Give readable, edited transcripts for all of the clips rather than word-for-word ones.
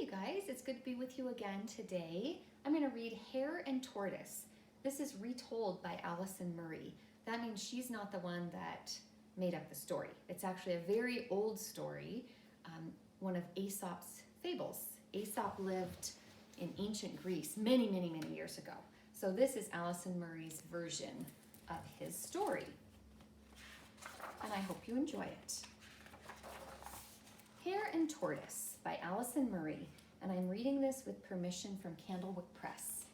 Hey guys, it's good to be with you again today. I'm going to read Hare and Tortoise. This is retold by Allison Murray. That means she's not the one that made up the story. It's actually a very old story, one of Aesop's fables. Aesop lived in ancient Greece many years ago. So this is Allison Murray's version of his story. And I hope you enjoy it. Hare and Tortoise by Allison Murray, and I'm reading this with permission from Candlewick Press.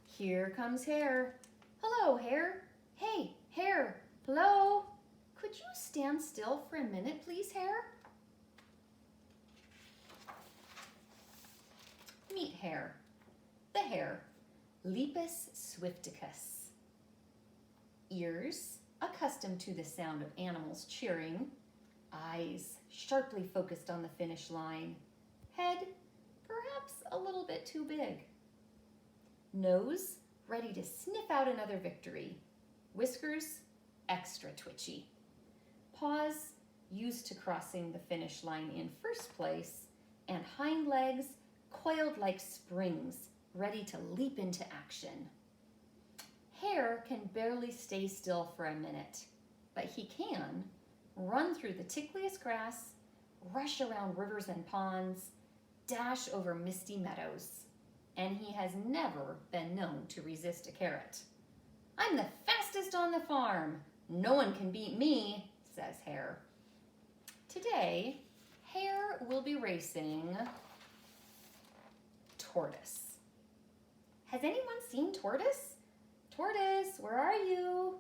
Here comes Hare. Hello, Hare. Hey, Hare. Hello. Could you stand still for a minute, please, Hare? Meet Hare. The hare, Lepus swifticus. Ears, accustomed to the sound of animals cheering. Eyes, sharply focused on the finish line. Head, perhaps a little bit too big. Nose, ready to sniff out another victory. Whiskers, extra twitchy. Paws, used to crossing the finish line in first place. And hind legs, coiled like springs, ready to leap into action. Hare can barely stay still for a minute, but he can run through the tickliest grass, rush around rivers and ponds, dash over misty meadows, and he has never been known to resist a carrot. I'm the fastest on the farm. No one can beat me, says Hare. Today, Hare will be racing Tortoise. Has anyone seen Tortoise? Tortoise, where are you?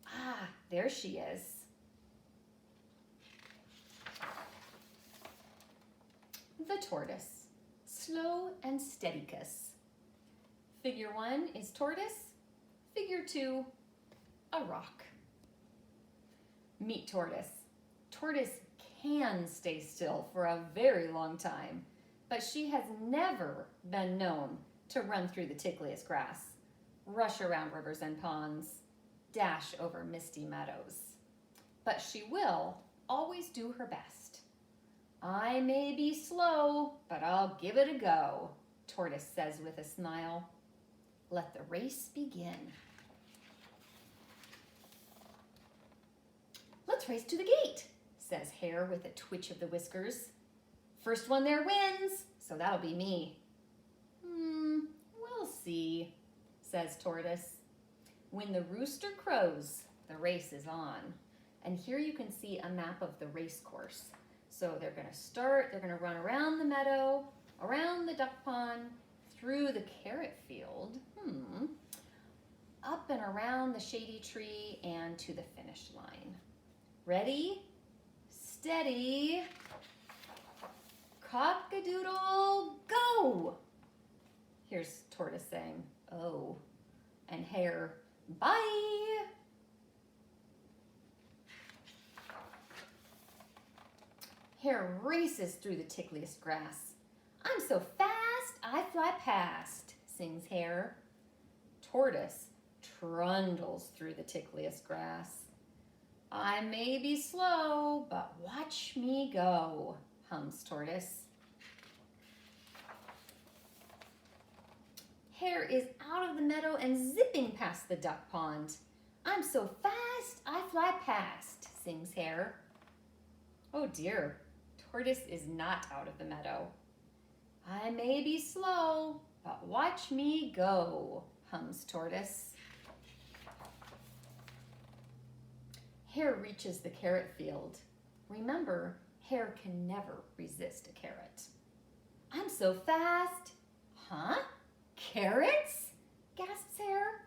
Ah, there she is. The tortoise, slow and steadicus. Figure 1 is tortoise. Figure 2, a rock. Meet Tortoise. Tortoise can stay still for a very long time, but she has never been known to run through the tickliest grass, rush around rivers and ponds, dash over misty meadows. But she will always do her best. I may be slow, but I'll give it a go, Tortoise says with a smile. Let the race begin. Let's race to the gate, says Hare with a twitch of the whiskers. First one there wins, so that'll be me. We'll see, says Tortoise. When the rooster crows, the race is on. And here you can see a map of the race course. So they're going to run around the meadow, around the duck pond, through the carrot field, up and around the shady tree, and to the finish line. Ready, steady, cock-a-doodle, go! Here's Tortoise saying, oh, and Hare, bye! Hare races through the tickliest grass. I'm so fast, I fly past, sings Hare. Tortoise trundles through the tickliest grass. I may be slow, but watch me go, hums Tortoise. Hare is out of the meadow and zipping past the duck pond. I'm so fast, I fly past, sings Hare. Oh dear, Tortoise is not out of the meadow. I may be slow, but watch me go, hums Tortoise. Hare reaches the carrot field. Remember, Hare can never resist a carrot. I'm so fast. Huh? Carrots? Gasps Hare.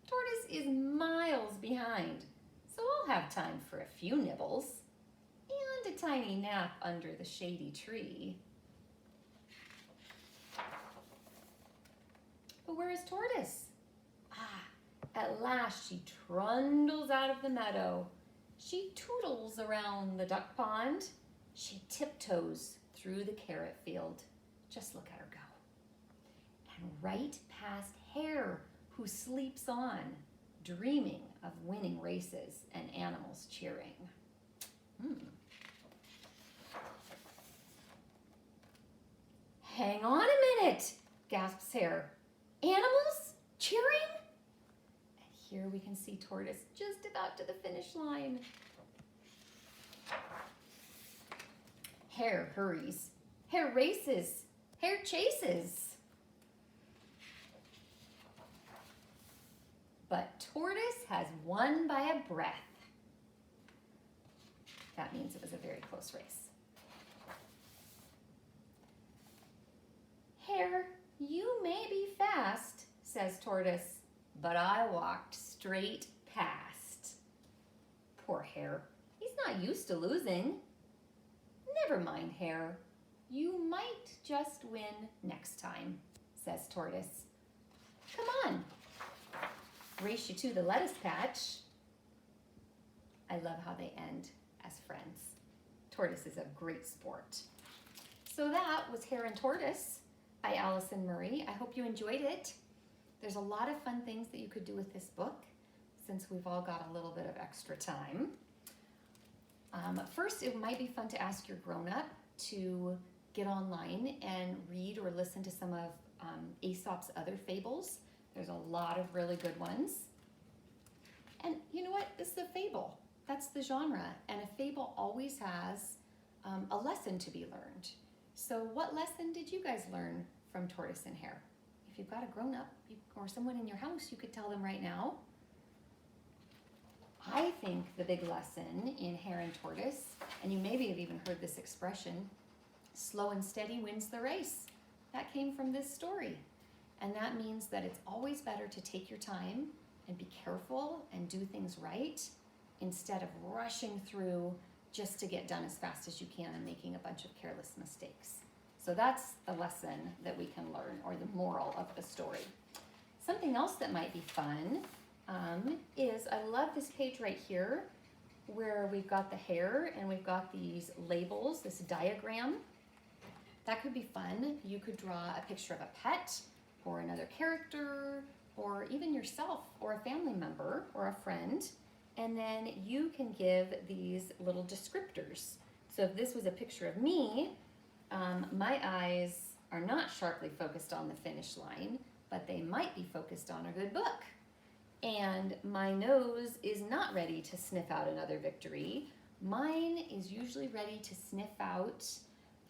Tortoise is miles behind, so I'll have time for a few nibbles and a tiny nap under the shady tree. But where is Tortoise? At last she trundles out of the meadow. She tootles around the duck pond. She tiptoes through the carrot field. Just look at her go. And right past Hare, who sleeps on, dreaming of winning races and animals cheering. Hare. Animals cheering? And here we can see Tortoise just about to the finish line. Hare hurries. Hare races. Hare chases. But Tortoise has won by a breath. That means it was a very close race. Hare, you may be fast, says Tortoise, but I walked straight past. Poor Hare, he's not used to losing. Never mind, Hare. You might just win next time, says Tortoise. Come on. Race you to the lettuce patch. I love how they end as friends. Tortoise is a great sport. So that was Hare and Tortoise by Allison Murray. I hope you enjoyed it. There's a lot of fun things that you could do with this book since we've all got a little bit of extra time. First, it might be fun to ask your grown-up to get online and read or listen to some of Aesop's other fables. There's a lot of really good ones. And you know what? This is a fable. That's the genre. And a fable always has a lesson to be learned. So what lesson did you guys learn from Tortoise and Hare? If you've got a grown-up or someone in your house, you could tell them right now. I think the big lesson in Hare and Tortoise, and you maybe have even heard this expression, slow and steady wins the race. That came from this story. And that means that it's always better to take your time and be careful and do things right instead of rushing through just to get done as fast as you can and making a bunch of careless mistakes. So that's the lesson that we can learn, or the moral of the story. Something else that might be fun is, I love this page right here where we've got the hare and we've got these labels, this diagram. That could be fun. You could draw a picture of a pet or another character or even yourself or a family member or a friend, and then you can give these little descriptors. So if this was a picture of me, my eyes are not sharply focused on the finish line, but they might be focused on a good book. And my nose is not ready to sniff out another victory. Mine is usually ready to sniff out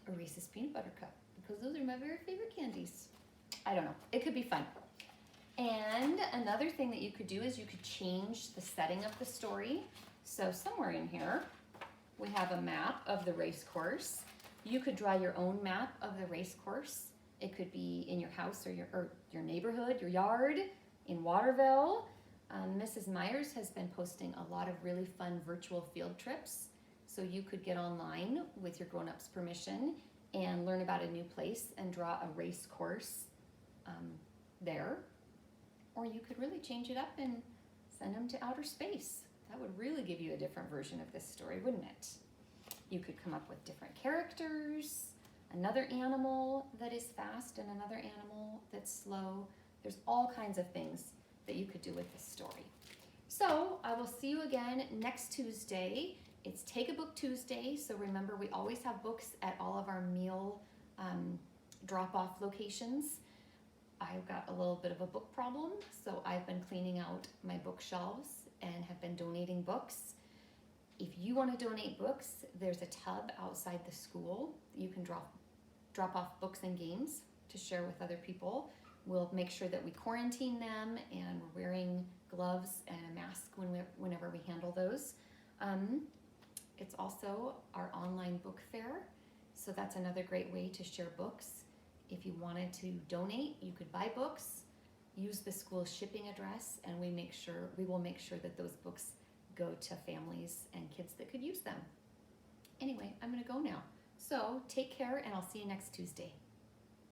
a Reese's Peanut Butter Cup, because those are my very favorite candies. I don't know, it could be fun. And another thing that you could do is you could change the setting of the story. So somewhere in here, we have a map of the race course. You could draw your own map of the race course. It could be in your house or your neighborhood, your yard, in Waterville. Mrs. Myers has been posting a lot of really fun virtual field trips. So you could get online with your grown-ups' permission and learn about a new place and draw a race course there. Or you could really change it up and send them to outer space. That would really give you a different version of this story, wouldn't it? You could come up with different characters, another animal that is fast and another animal that's slow. There's all kinds of things that you could do with this story. So I will see you again next Tuesday. It's Take a Book Tuesday, so remember we always have books at all of our meal drop-off locations. I've got a little bit of a book problem, so I've been cleaning out my bookshelves and have been donating books. If you want to donate books, there's a tub outside the school. You can drop off books and games to share with other people. We'll make sure that we quarantine them and we're wearing gloves and a mask whenever we handle those. It's also our online book fair, so that's another great way to share books. If you wanted to donate, you could buy books, use the school shipping address, and we will make sure that those books go to families and kids that could use them. Anyway, I'm going to go now. So take care, and I'll see you next Tuesday.